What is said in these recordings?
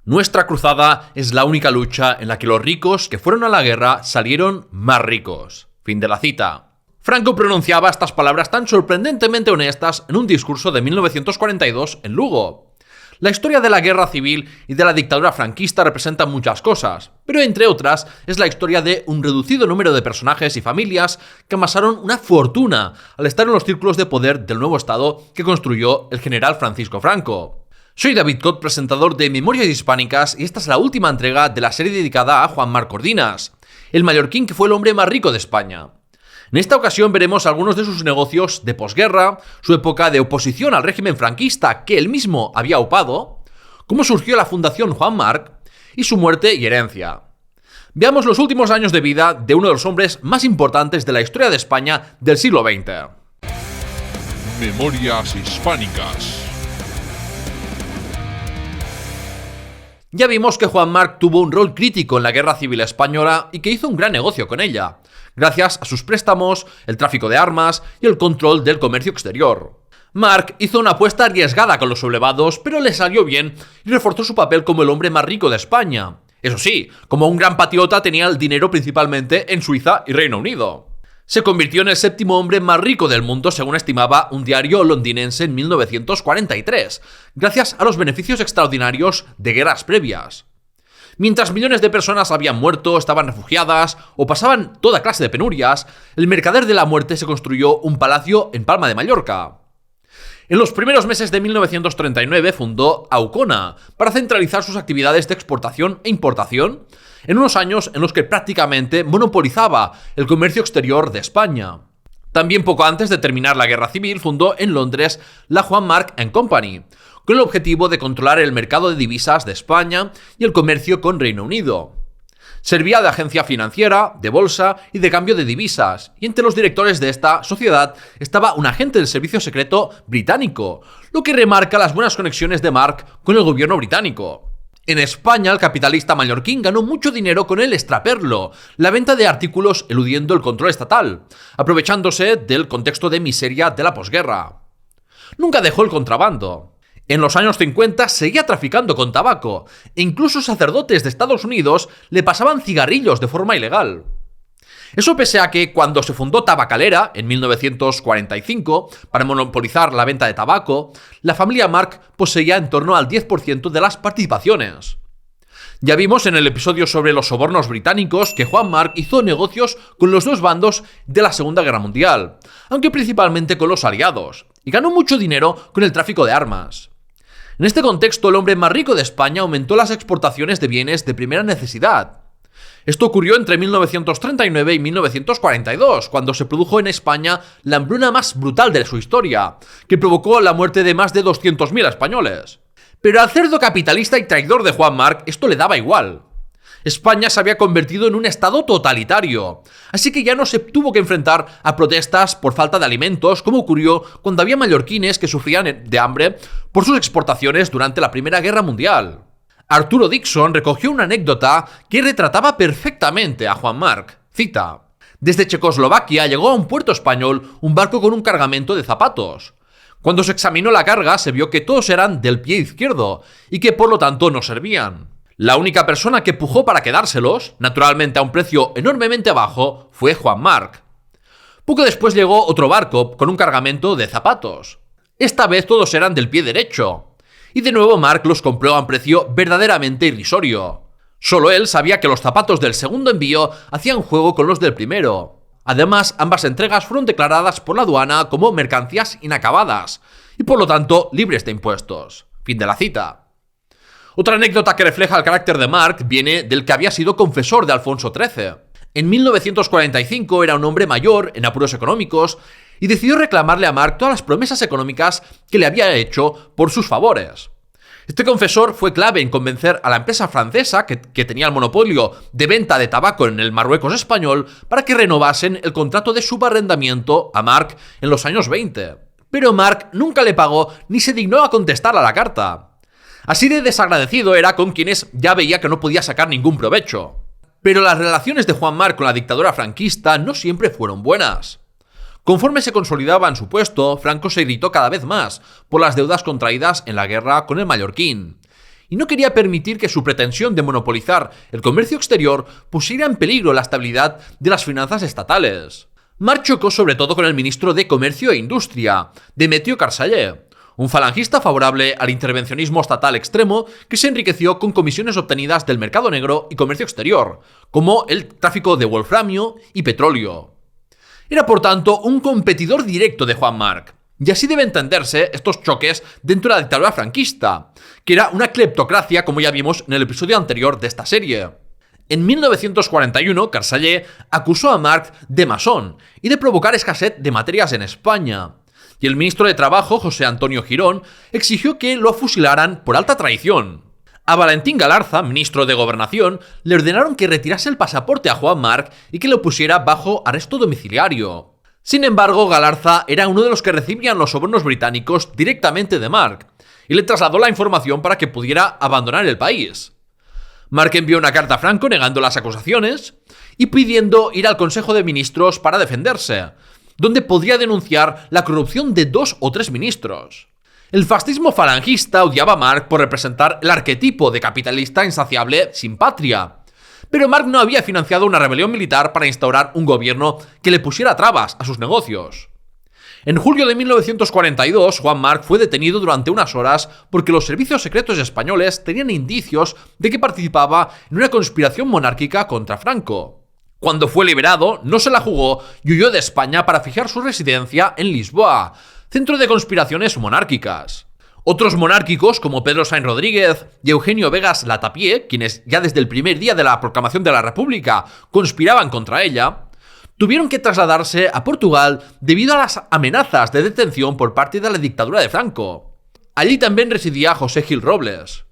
Nuestra cruzada es la única lucha en la que los ricos que fueron a la guerra salieron más ricos. Fin de la cita. Franco pronunciaba estas palabras tan sorprendentemente honestas en un discurso de 1942 en Lugo. La historia de la guerra civil y de la dictadura franquista representa muchas cosas, pero entre otras es la historia de un reducido número de personajes y familias que amasaron una fortuna al estar en los círculos de poder del nuevo Estado que construyó el general Francisco Franco. Soy David Cot, presentador de Memorias Hispánicas, y esta es la última entrega de la serie dedicada a Juan Marc Cordinas, el mallorquín que fue el hombre más rico de España. En esta ocasión veremos algunos de sus negocios de posguerra, su época de oposición al régimen franquista que él mismo había upado, cómo surgió la Fundación Juan Marc y su muerte y herencia. Veamos los últimos años de vida de uno de los hombres más importantes de la historia de España del siglo XX. Memorias Hispánicas. Ya vimos que Juan Marc tuvo un rol crítico en la Guerra Civil Española y que hizo un gran negocio con ella, gracias a sus préstamos, el tráfico de armas y el control del comercio exterior. Marc hizo una apuesta arriesgada con los sublevados, pero le salió bien y reforzó su papel como el hombre más rico de España. Eso sí, como un gran patriota tenía el dinero principalmente en Suiza y Reino Unido. Se convirtió en el séptimo hombre más rico del mundo, según estimaba un diario londinense en 1943, gracias a los beneficios extraordinarios de guerras previas. Mientras millones de personas habían muerto, estaban refugiadas o pasaban toda clase de penurias, el mercader de la muerte se construyó un palacio en Palma de Mallorca. En los primeros meses de 1939 fundó Aucona para centralizar sus actividades de exportación e importación en unos años en los que prácticamente monopolizaba el comercio exterior de España. También poco antes de terminar la Guerra Civil fundó en Londres la Juan Marc & Company, con el objetivo de controlar el mercado de divisas de España y el comercio con Reino Unido. Servía de agencia financiera, de bolsa y de cambio de divisas, y entre los directores de esta sociedad estaba un agente del servicio secreto británico, lo que remarca las buenas conexiones de Marc con el gobierno británico. En España, el capitalista mallorquín ganó mucho dinero con el extraperlo, la venta de artículos eludiendo el control estatal, aprovechándose del contexto de miseria de la posguerra. Nunca dejó el contrabando. En los años 50 seguía traficando con tabaco, e incluso sacerdotes de Estados Unidos le pasaban cigarrillos de forma ilegal. Eso pese a que cuando se fundó Tabacalera, en 1945, para monopolizar la venta de tabaco, la familia Marc poseía en torno al 10% de las participaciones. Ya vimos en el episodio sobre los sobornos británicos que Juan Marc hizo negocios con los dos bandos de la Segunda Guerra Mundial, aunque principalmente con los aliados, y ganó mucho dinero con el tráfico de armas. En este contexto, el hombre más rico de España aumentó las exportaciones de bienes de primera necesidad. Esto ocurrió entre 1939 y 1942, cuando se produjo en España la hambruna más brutal de su historia, que provocó la muerte de más de 200.000 españoles. Pero al cerdo capitalista y traidor de Juan Marc esto le daba igual. España se había convertido en un estado totalitario, así que ya no se tuvo que enfrentar a protestas por falta de alimentos, como ocurrió cuando había mallorquines que sufrían de hambre por sus exportaciones durante la Primera Guerra Mundial. Arturo Dixon recogió una anécdota que retrataba perfectamente a Juan Marc. Cita: desde Checoslovaquia llegó a un puerto español un barco con un cargamento de zapatos. Cuando se examinó la carga se vio que todos eran del pie izquierdo y que por lo tanto no servían. La única persona que pujó para quedárselos, naturalmente a un precio enormemente bajo, fue Juan Marc. Poco después llegó otro barco con un cargamento de zapatos. Esta vez todos eran del pie derecho. Y de nuevo Marc los compró a un precio verdaderamente irrisorio. Solo él sabía que los zapatos del segundo envío hacían juego con los del primero. Además, ambas entregas fueron declaradas por la aduana como mercancías inacabadas y por lo tanto libres de impuestos. Fin de la cita. Otra anécdota que refleja el carácter de Marc viene del que había sido confesor de Alfonso XIII. En 1945 era un hombre mayor, en apuros económicos, y decidió reclamarle a Marc todas las promesas económicas que le había hecho por sus favores. Este confesor fue clave en convencer a la empresa francesa, que tenía el monopolio de venta de tabaco en el Marruecos español, para que renovasen el contrato de subarrendamiento a Marc en los años 20. Pero Marc nunca le pagó ni se dignó a contestar a la carta. Así de desagradecido era con quienes ya veía que no podía sacar ningún provecho. Pero las relaciones de Juan Marc con la dictadura franquista no siempre fueron buenas. Conforme se consolidaba en su puesto, Franco se irritó cada vez más por las deudas contraídas en la guerra con el mallorquín, y no quería permitir que su pretensión de monopolizar el comercio exterior pusiera en peligro la estabilidad de las finanzas estatales. Marc chocó sobre todo con el ministro de Comercio e Industria, Demetrio Carceller, un falangista favorable al intervencionismo estatal extremo que se enriqueció con comisiones obtenidas del mercado negro y comercio exterior, como el tráfico de wolframio y petróleo. Era por tanto un competidor directo de Juan Marc, y así debe entenderse estos choques dentro de la dictadura franquista, que era una cleptocracia como ya vimos en el episodio anterior de esta serie. En 1941, Carceller acusó a Marc de masón y de provocar escasez de materias en España, y el ministro de Trabajo, José Antonio Girón, exigió que lo fusilaran por alta traición. A Valentín Galarza, ministro de Gobernación, le ordenaron que retirase el pasaporte a Juan Marc y que lo pusiera bajo arresto domiciliario. Sin embargo, Galarza era uno de los que recibían los sobornos británicos directamente de Marc, y le trasladó la información para que pudiera abandonar el país. Marc envió una carta a Franco negando las acusaciones y pidiendo ir al Consejo de Ministros para defenderse, donde podría denunciar la corrupción de 2 o 3 ministros. El fascismo falangista odiaba a Marc por representar el arquetipo de capitalista insaciable sin patria. Pero Marc no había financiado una rebelión militar para instaurar un gobierno que le pusiera trabas a sus negocios. En julio de 1942, Juan Marc fue detenido durante unas horas porque los servicios secretos españoles tenían indicios de que participaba en una conspiración monárquica contra Franco. Cuando fue liberado, no se la jugó y huyó de España para fijar su residencia en Lisboa, centro de conspiraciones monárquicas. Otros monárquicos, como Pedro Sainz Rodríguez y Eugenio Vegas Latapie, quienes ya desde el primer día de la proclamación de la República conspiraban contra ella, tuvieron que trasladarse a Portugal debido a las amenazas de detención por parte de la dictadura de Franco. Allí también residía José Gil Robles.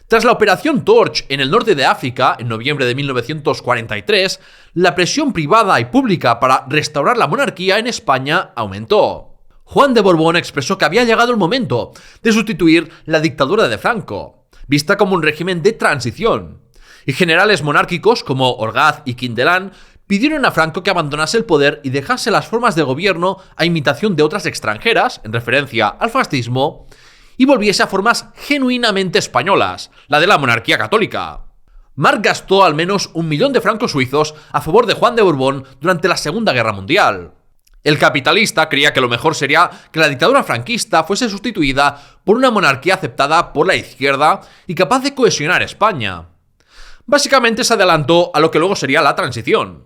Tras la Operación Torch en el norte de África, en noviembre de 1943, la presión privada y pública para restaurar la monarquía en España aumentó. Juan de Borbón expresó que había llegado el momento de sustituir la dictadura de Franco, vista como un régimen de transición, y generales monárquicos como Orgaz y Quindelán pidieron a Franco que abandonase el poder y dejase las formas de gobierno a imitación de otras extranjeras, en referencia al fascismo, y volviese a formas genuinamente españolas, la de la monarquía católica. Marc gastó al menos 1 millón de francos suizos a favor de Juan de Borbón durante la Segunda Guerra Mundial. El capitalista creía que lo mejor sería que la dictadura franquista fuese sustituida por una monarquía aceptada por la izquierda y capaz de cohesionar España. Básicamente se adelantó a lo que luego sería la transición.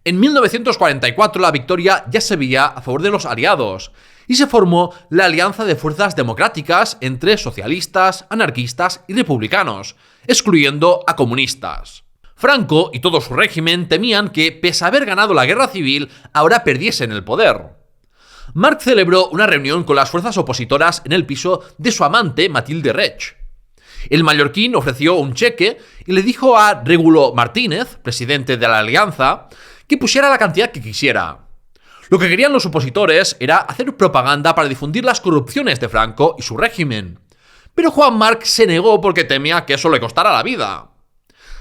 En 1944 la victoria ya se veía a favor de los aliados y se formó la Alianza de Fuerzas Democráticas entre socialistas, anarquistas y republicanos, excluyendo a comunistas. Franco y todo su régimen temían que, pese a haber ganado la guerra civil, ahora perdiesen el poder. Marc celebró una reunión con las fuerzas opositoras en el piso de su amante Matilde Reig. El mallorquín ofreció un cheque y le dijo a Regulo Martínez, presidente de la Alianza, que pusiera la cantidad que quisiera. Lo que querían los opositores era hacer propaganda para difundir las corrupciones de Franco y su régimen. Pero Juan Marc se negó porque temía que eso le costara la vida.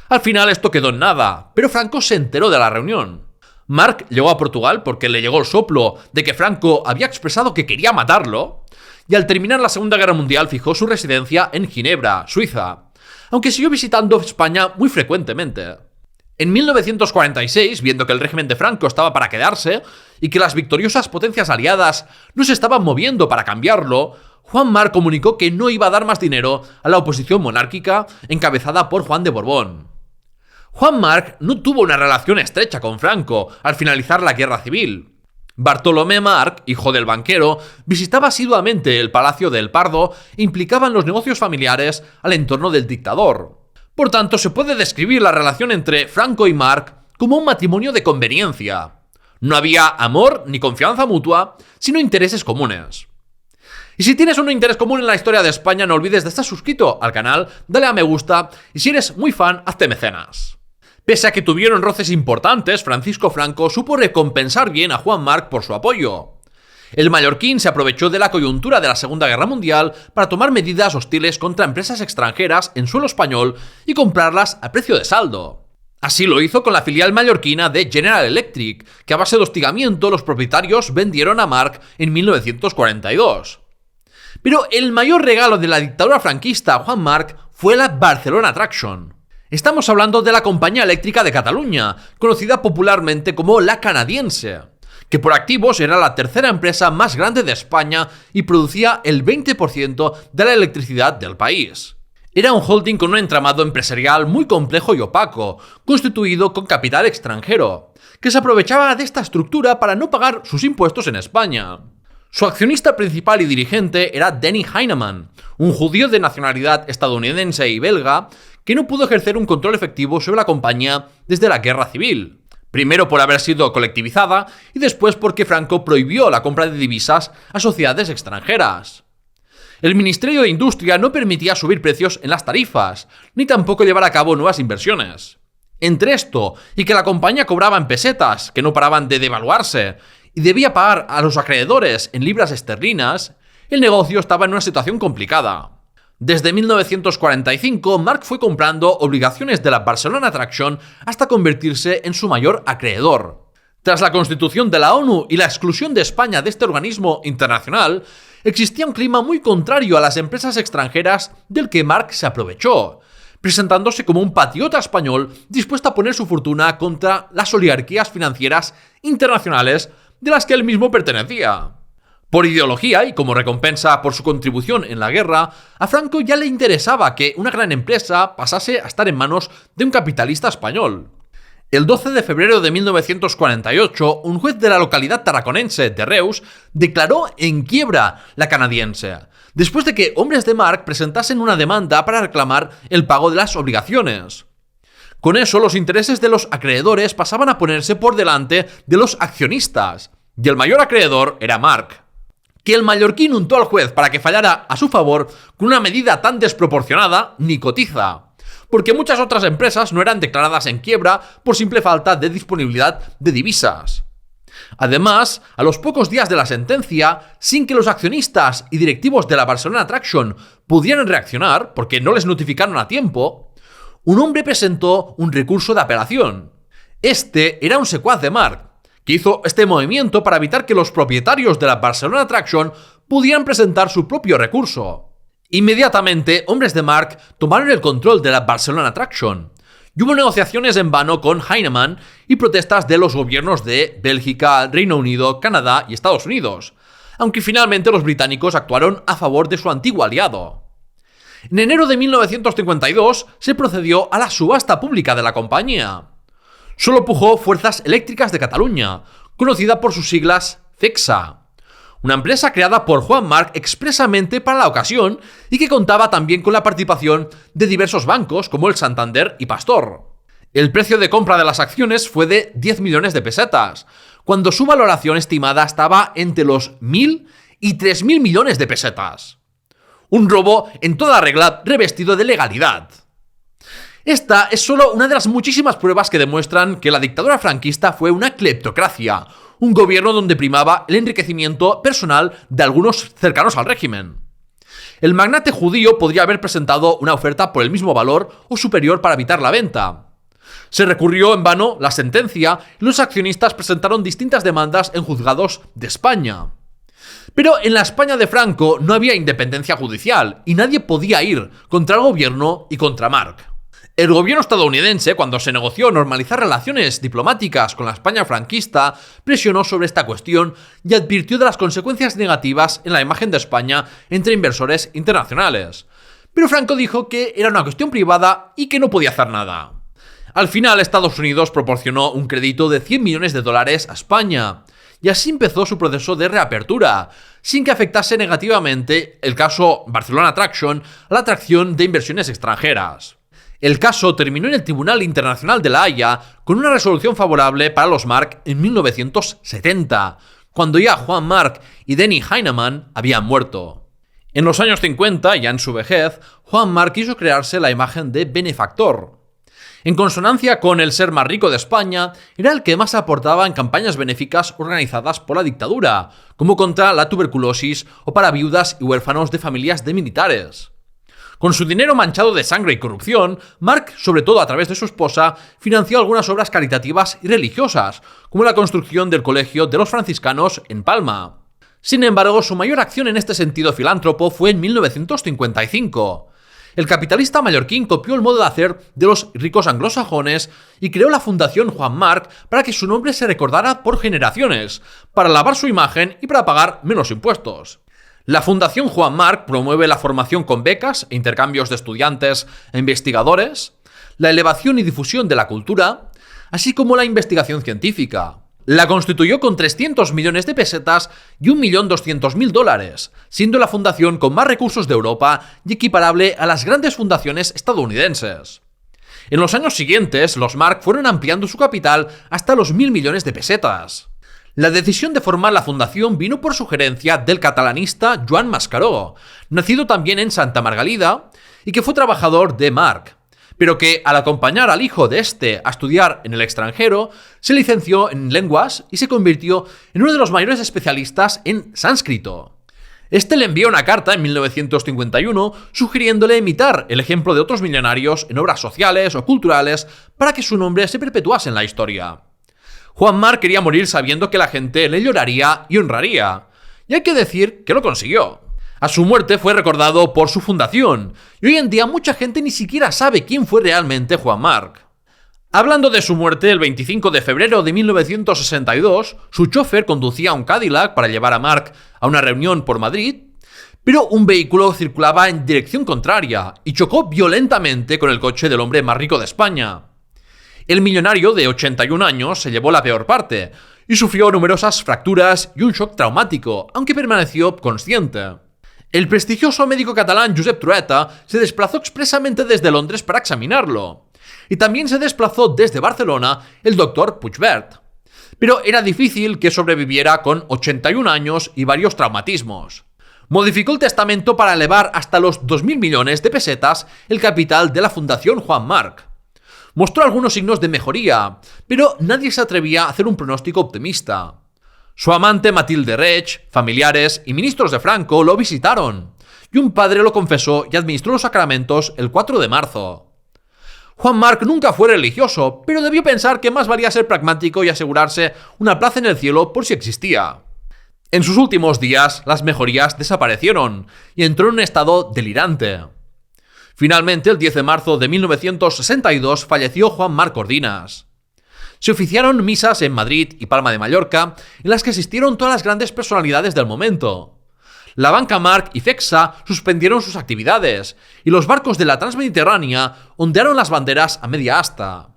Al final esto quedó en nada, pero Franco se enteró de la reunión. Marc llegó a Portugal porque le llegó el soplo de que Franco había expresado que quería matarlo, y al terminar la Segunda Guerra Mundial fijó su residencia en Ginebra, Suiza, aunque siguió visitando España muy frecuentemente. En 1946, viendo que el régimen de Franco estaba para quedarse y que las victoriosas potencias aliadas no se estaban moviendo para cambiarlo, Juan Marc comunicó que no iba a dar más dinero a la oposición monárquica encabezada por Juan de Borbón. Juan Marc no tuvo una relación estrecha con Franco al finalizar la guerra civil. Bartolomé Marc, hijo del banquero, visitaba asiduamente el Palacio del Pardo e implicaba en los negocios familiares al entorno del dictador. Por tanto, se puede describir la relación entre Franco y Marc como un matrimonio de conveniencia. No había amor ni confianza mutua, sino intereses comunes. Y si tienes un interés común en la historia de España, no olvides de estar suscrito al canal, dale a me gusta y si eres muy fan, hazte mecenas. Pese a que tuvieron roces importantes, Francisco Franco supo recompensar bien a Juan Marc por su apoyo. El mallorquín se aprovechó de la coyuntura de la Segunda Guerra Mundial para tomar medidas hostiles contra empresas extranjeras en suelo español y comprarlas a precio de saldo. Así lo hizo con la filial mallorquina de General Electric, que a base de hostigamiento los propietarios vendieron a Marc en 1942. Pero el mayor regalo de la dictadura franquista a Juan Marc fue la Barcelona Traction. Estamos hablando de la compañía eléctrica de Cataluña, conocida popularmente como la Canadiense, que por activos era la tercera empresa más grande de España y producía el 20% de la electricidad del país. Era un holding con un entramado empresarial muy complejo y opaco, constituido con capital extranjero, que se aprovechaba de esta estructura para no pagar sus impuestos en España. Su accionista principal y dirigente era Denny Heinemann, un judío de nacionalidad estadounidense y belga que no pudo ejercer un control efectivo sobre la compañía desde la Guerra Civil. Primero por haber sido colectivizada y después porque Franco prohibió la compra de divisas a sociedades extranjeras. El Ministerio de Industria no permitía subir precios en las tarifas, ni tampoco llevar a cabo nuevas inversiones. Entre esto y que la compañía cobraba en pesetas, que no paraban de devaluarse, y debía pagar a los acreedores en libras esterlinas, el negocio estaba en una situación complicada. Desde 1945, Marc fue comprando obligaciones de la Barcelona Traction hasta convertirse en su mayor acreedor. Tras la constitución de la ONU y la exclusión de España de este organismo internacional, existía un clima muy contrario a las empresas extranjeras del que Marc se aprovechó, presentándose como un patriota español dispuesto a poner su fortuna contra las oligarquías financieras internacionales de las que él mismo pertenecía. Por ideología y como recompensa por su contribución en la guerra, a Franco ya le interesaba que una gran empresa pasase a estar en manos de un capitalista español. El 12 de febrero de 1948, un juez de la localidad tarraconense de Reus declaró en quiebra la Canadiense, después de que hombres de Marc presentasen una demanda para reclamar el pago de las obligaciones. Con eso, los intereses de los acreedores pasaban a ponerse por delante de los accionistas, y el mayor acreedor era Marc. Que el mallorquín untó al juez para que fallara a su favor con una medida tan desproporcionada ni cotiza, porque muchas otras empresas no eran declaradas en quiebra por simple falta de disponibilidad de divisas. Además, a los pocos días de la sentencia, sin que los accionistas y directivos de la Barcelona Traction pudieran reaccionar, porque no les notificaron a tiempo, un hombre presentó un recurso de apelación. Este era un secuaz de Marc, que hizo este movimiento para evitar que los propietarios de la Barcelona Traction pudieran presentar su propio recurso. Inmediatamente, hombres de Marc tomaron el control de la Barcelona Traction, y hubo negociaciones en vano con Heinemann y protestas de los gobiernos de Bélgica, Reino Unido, Canadá y Estados Unidos, aunque finalmente los británicos actuaron a favor de su antiguo aliado. En enero de 1952 se procedió a la subasta pública de la compañía. Solo pujó Fuerzas Eléctricas de Cataluña, conocida por sus siglas FECSA, una empresa creada por Juan Marc expresamente para la ocasión y que contaba también con la participación de diversos bancos como el Santander y Pastor. El precio de compra de las acciones fue de 10 millones de pesetas, cuando su valoración estimada estaba entre los 1.000 y 3.000 millones de pesetas. Un robo en toda regla revestido de legalidad. Esta es solo una de las muchísimas pruebas que demuestran que la dictadura franquista fue una cleptocracia, un gobierno donde primaba el enriquecimiento personal de algunos cercanos al régimen. El magnate judío podría haber presentado una oferta por el mismo valor o superior para evitar la venta. Se recurrió en vano la sentencia y los accionistas presentaron distintas demandas en juzgados de España. Pero en la España de Franco no había independencia judicial y nadie podía ir contra el gobierno y contra Marc. El gobierno estadounidense, cuando se negoció normalizar relaciones diplomáticas con la España franquista, presionó sobre esta cuestión y advirtió de las consecuencias negativas en la imagen de España entre inversores internacionales. Pero Franco dijo que era una cuestión privada y que no podía hacer nada. Al final, Estados Unidos proporcionó un crédito de 100 millones de dólares a España, y así empezó su proceso de reapertura, sin que afectase negativamente el caso Barcelona Traction a la atracción de inversiones extranjeras. El caso terminó en el Tribunal Internacional de La Haya con una resolución favorable para los Marc en 1970, cuando ya Juan Marc y Denny Heinemann habían muerto. En los años 50, ya en su vejez, Juan Marc quiso crearse la imagen de benefactor. En consonancia con el ser más rico de España, era el que más aportaba en campañas benéficas organizadas por la dictadura, como contra la tuberculosis o para viudas y huérfanos de familias de militares. Con su dinero manchado de sangre y corrupción, Marc, sobre todo a través de su esposa, financió algunas obras caritativas y religiosas, como la construcción del Colegio de los Franciscanos en Palma. Sin embargo, su mayor acción en este sentido filántropo fue en 1955. el capitalista mallorquín copió el modo de hacer de los ricos anglosajones y creó la Fundación Juan Marc para que su nombre se recordara por generaciones, para lavar su imagen y para pagar menos impuestos. La Fundación Juan Marc promueve la formación con becas e intercambios de estudiantes e investigadores, la elevación y difusión de la cultura, así como la investigación científica. La constituyó con 300 millones de pesetas y 1.200.000 dólares, siendo la fundación con más recursos de Europa y equiparable a las grandes fundaciones estadounidenses. En los años siguientes, los Marc fueron ampliando su capital hasta los 1.000 millones de pesetas. La decisión de formar la fundación vino por sugerencia del catalanista Joan Mascaró, nacido también en Santa Margalida y que fue trabajador de Marc, pero que al acompañar al hijo de este a estudiar en el extranjero, se licenció en lenguas y se convirtió en uno de los mayores especialistas en sánscrito. Este le envió una carta en 1951 sugiriéndole imitar el ejemplo de otros millonarios en obras sociales o culturales para que su nombre se perpetuase en la historia. Juan Marc quería morir sabiendo que la gente le lloraría y honraría, y hay que decir que lo consiguió. A su muerte fue recordado por su fundación, y hoy en día mucha gente ni siquiera sabe quién fue realmente Juan Marc. Hablando de su muerte, el 25 de febrero de 1962, su chofer conducía un Cadillac para llevar a Marc a una reunión por Madrid, pero un vehículo circulaba en dirección contraria y chocó violentamente con el coche del hombre más rico de España. El millonario de 81 años se llevó la peor parte y sufrió numerosas fracturas y un shock traumático, aunque permaneció consciente. El prestigioso médico catalán Josep Trueta se desplazó expresamente desde Londres para examinarlo. Y también se desplazó desde Barcelona el doctor Puigvert. Pero era difícil que sobreviviera con 81 años y varios traumatismos. Modificó el testamento para elevar hasta los 2.000 millones de pesetas el capital de la Fundación Juan Marc. Mostró algunos signos de mejoría, pero nadie se atrevía a hacer un pronóstico optimista. Su amante Matilde Reig, familiares y ministros de Franco lo visitaron, y un padre lo confesó y administró los sacramentos el 4 de marzo. Juan Marc nunca fue religioso, pero debió pensar que más valía ser pragmático y asegurarse una plaza en el cielo por si existía. En sus últimos días, las mejorías desaparecieron y entró en un estado delirante. Finalmente, el 10 de marzo de 1962, falleció Juan Marc Cordinas. Se oficiaron misas en Madrid y Palma de Mallorca, en las que asistieron todas las grandes personalidades del momento. La banca Marc y FEXA suspendieron sus actividades, y los barcos de la Transmediterránea ondearon las banderas a media asta.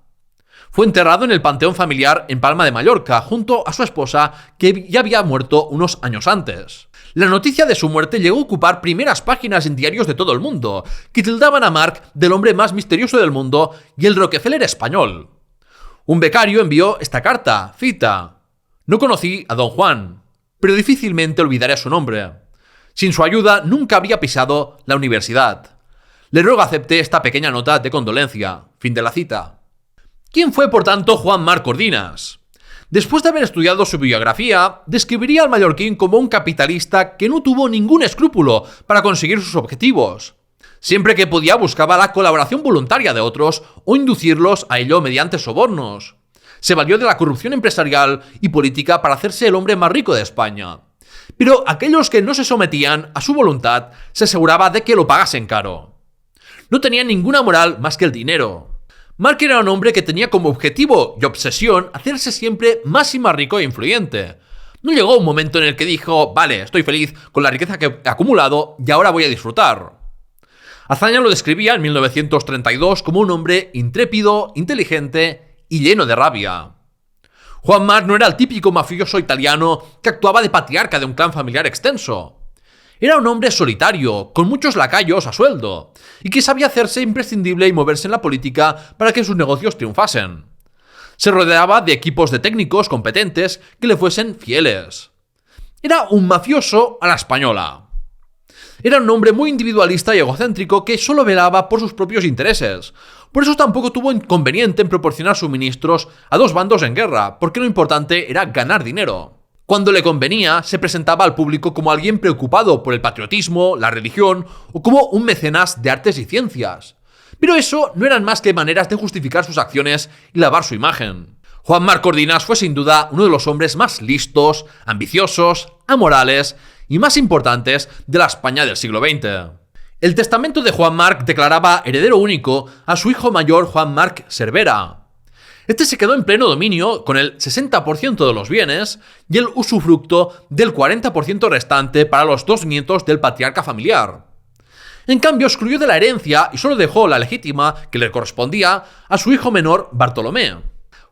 Fue enterrado en el panteón familiar en Palma de Mallorca, junto a su esposa, que ya había muerto unos años antes. La noticia de su muerte llegó a ocupar primeras páginas en diarios de todo el mundo, que tildaban a Marc del hombre más misterioso del mundo y el Rockefeller español. Un becario envió esta carta, cita: «No conocí a don Juan, pero difícilmente olvidaré su nombre. Sin su ayuda nunca habría pisado la universidad. Le ruego acepte esta pequeña nota de condolencia». Fin de la cita. ¿Quién fue, por tanto, Juan Marc Cordinas? Después de haber estudiado su biografía, describiría al mallorquín como un capitalista que no tuvo ningún escrúpulo para conseguir sus objetivos. Siempre que podía buscaba la colaboración voluntaria de otros o inducirlos a ello mediante sobornos. Se valió de la corrupción empresarial y política para hacerse el hombre más rico de España. Pero aquellos que no se sometían a su voluntad se aseguraba de que lo pagasen caro. No tenía ninguna moral más que el dinero. Marc era un hombre que tenía como objetivo y obsesión hacerse siempre más y más rico e influyente. No llegó un momento en el que dijo: vale, estoy feliz con la riqueza que he acumulado y ahora voy a disfrutar. Azaña lo describía en 1932 como un hombre intrépido, inteligente y lleno de rabia. Juan Marc no era el típico mafioso italiano que actuaba de patriarca de un clan familiar extenso. Era un hombre solitario, con muchos lacayos a sueldo, y que sabía hacerse imprescindible y moverse en la política para que sus negocios triunfasen. Se rodeaba de equipos de técnicos competentes que le fuesen fieles. Era un mafioso a la española. Era un hombre muy individualista y egocéntrico que solo velaba por sus propios intereses. Por eso tampoco tuvo inconveniente en proporcionar suministros a dos bandos en guerra, porque lo importante era ganar dinero. Cuando le convenía, se presentaba al público como alguien preocupado por el patriotismo, la religión o como un mecenas de artes y ciencias. Pero eso no eran más que maneras de justificar sus acciones y lavar su imagen. Juan Marc Cordinas fue sin duda uno de los hombres más listos, ambiciosos, amorales y más importantes de la España del siglo XX. El testamento de Juan Marc declaraba heredero único a su hijo mayor Juan Marc Cervera. Este se quedó en pleno dominio con el 60% de los bienes y el usufructo del 40% restante para los 2 nietos del patriarca familiar. En cambio, excluyó de la herencia y solo dejó la legítima, que le correspondía, a su hijo menor Bartolomé.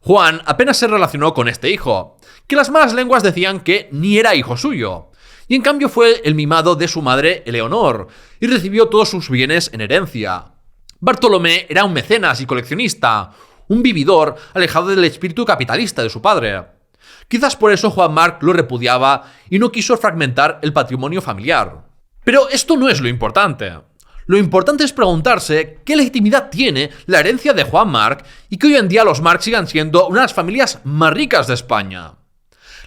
Juan apenas se relacionó con este hijo, que las malas lenguas decían que ni era hijo suyo, y en cambio fue el mimado de su madre Eleonor, y recibió todos sus bienes en herencia. Bartolomé era un mecenas y coleccionista, un vividor alejado del espíritu capitalista de su padre. Quizás por eso Juan Marc lo repudiaba y no quiso fragmentar el patrimonio familiar. Pero esto no es lo importante. Lo importante es preguntarse qué legitimidad tiene la herencia de Juan Marc y que hoy en día los Marc sigan siendo una de las familias más ricas de España.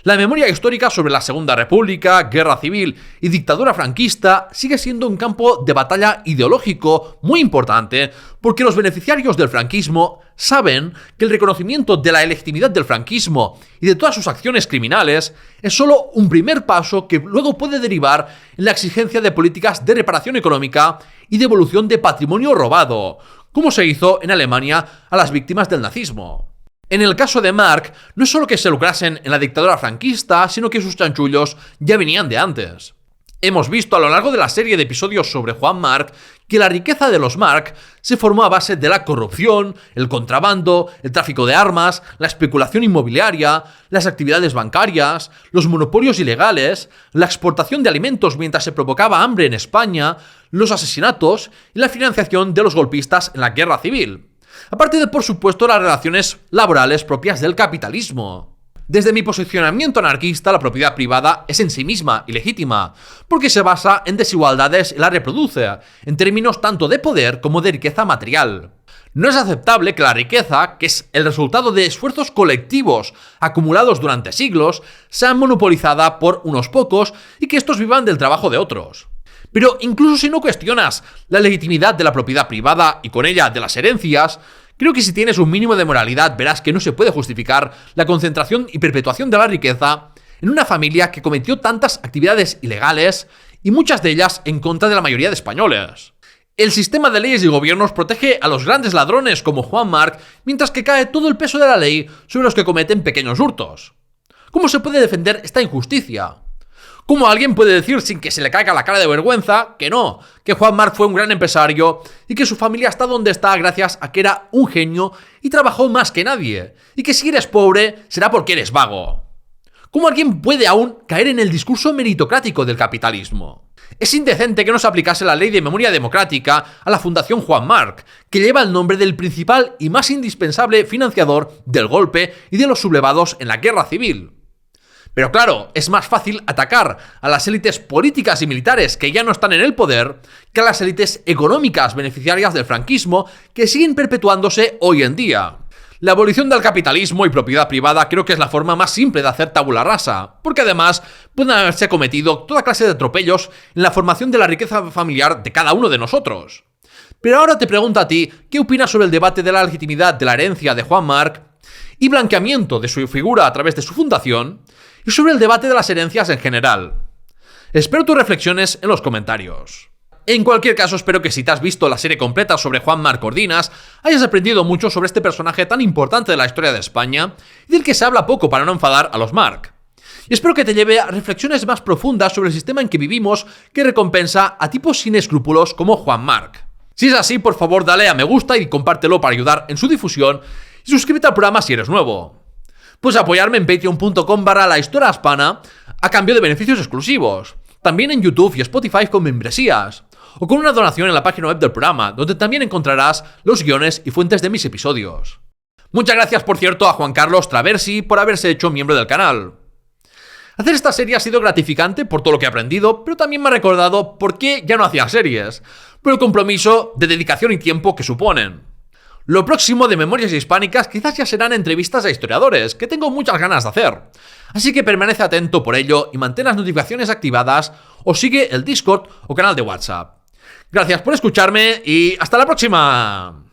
La memoria histórica sobre la Segunda República, Guerra Civil y dictadura franquista sigue siendo un campo de batalla ideológico muy importante porque los beneficiarios del franquismo saben que el reconocimiento de la legitimidad del franquismo y de todas sus acciones criminales es solo un primer paso que luego puede derivar en la exigencia de políticas de reparación económica y devolución de patrimonio robado, como se hizo en Alemania a las víctimas del nazismo. En el caso de Marc, no es solo que se lucrasen en la dictadura franquista, sino que sus chanchullos ya venían de antes. Hemos visto a lo largo de la serie de episodios sobre Juan Marc que la riqueza de los Marc se formó a base de la corrupción, el contrabando, el tráfico de armas, la especulación inmobiliaria, las actividades bancarias, los monopolios ilegales, la exportación de alimentos mientras se provocaba hambre en España, los asesinatos y la financiación de los golpistas en la guerra civil. Aparte de, por supuesto, las relaciones laborales propias del capitalismo. Desde mi posicionamiento anarquista, la propiedad privada es en sí misma ilegítima, porque se basa en desigualdades y la reproduce, en términos tanto de poder como de riqueza material. No es aceptable que la riqueza, que es el resultado de esfuerzos colectivos acumulados durante siglos, sea monopolizada por unos pocos y que estos vivan del trabajo de otros. Pero incluso si no cuestionas la legitimidad de la propiedad privada y con ella de las herencias, creo que si tienes un mínimo de moralidad verás que no se puede justificar la concentración y perpetuación de la riqueza en una familia que cometió tantas actividades ilegales y muchas de ellas en contra de la mayoría de españoles. El sistema de leyes y gobiernos protege a los grandes ladrones como Juan Marc, mientras que cae todo el peso de la ley sobre los que cometen pequeños hurtos. ¿Cómo se puede defender esta injusticia? ¿Cómo alguien puede decir sin que se le caiga la cara de vergüenza que no, que Juan Marc fue un gran empresario y que su familia está donde está gracias a que era un genio y trabajó más que nadie, y que si eres pobre será porque eres vago? ¿Cómo alguien puede aún caer en el discurso meritocrático del capitalismo? Es indecente que no se aplicase la ley de memoria democrática a la Fundación Juan Marc, que lleva el nombre del principal y más indispensable financiador del golpe y de los sublevados en la guerra civil. Pero claro, es más fácil atacar a las élites políticas y militares que ya no están en el poder que a las élites económicas beneficiarias del franquismo que siguen perpetuándose hoy en día. La abolición del capitalismo y propiedad privada creo que es la forma más simple de hacer tabula rasa, porque además pueden haberse cometido toda clase de atropellos en la formación de la riqueza familiar de cada uno de nosotros. Pero ahora te pregunto a ti, ¿qué opinas sobre el debate de la legitimidad de la herencia de Juan Marc y blanqueamiento de su figura a través de su fundación? Y sobre el debate de las herencias en general. Espero tus reflexiones en los comentarios. En cualquier caso, espero que si te has visto la serie completa sobre Juan Marc Cordinas, hayas aprendido mucho sobre este personaje tan importante de la historia de España y del que se habla poco para no enfadar a los Marc. Y espero que te lleve a reflexiones más profundas sobre el sistema en que vivimos que recompensa a tipos sin escrúpulos como Juan Marc. Si es así, por favor dale a me gusta y compártelo para ayudar en su difusión y suscríbete al programa si eres nuevo. Puedes apoyarme en patreon.com/lahistoriahispana a cambio de beneficios exclusivos. También en YouTube y Spotify con membresías. O con una donación en la página web del programa, donde también encontrarás los guiones y fuentes de mis episodios. Muchas gracias, por cierto, a Juan Carlos Traversi por haberse hecho miembro del canal. Hacer esta serie ha sido gratificante por todo lo que he aprendido, pero también me ha recordado por qué ya no hacía series, por el compromiso de dedicación y tiempo que suponen. Lo próximo de Memorias Hispánicas quizás ya serán entrevistas a historiadores, que tengo muchas ganas de hacer. Así que permanece atento por ello y mantén las notificaciones activadas o sigue el Discord o canal de WhatsApp. Gracias por escucharme y hasta la próxima.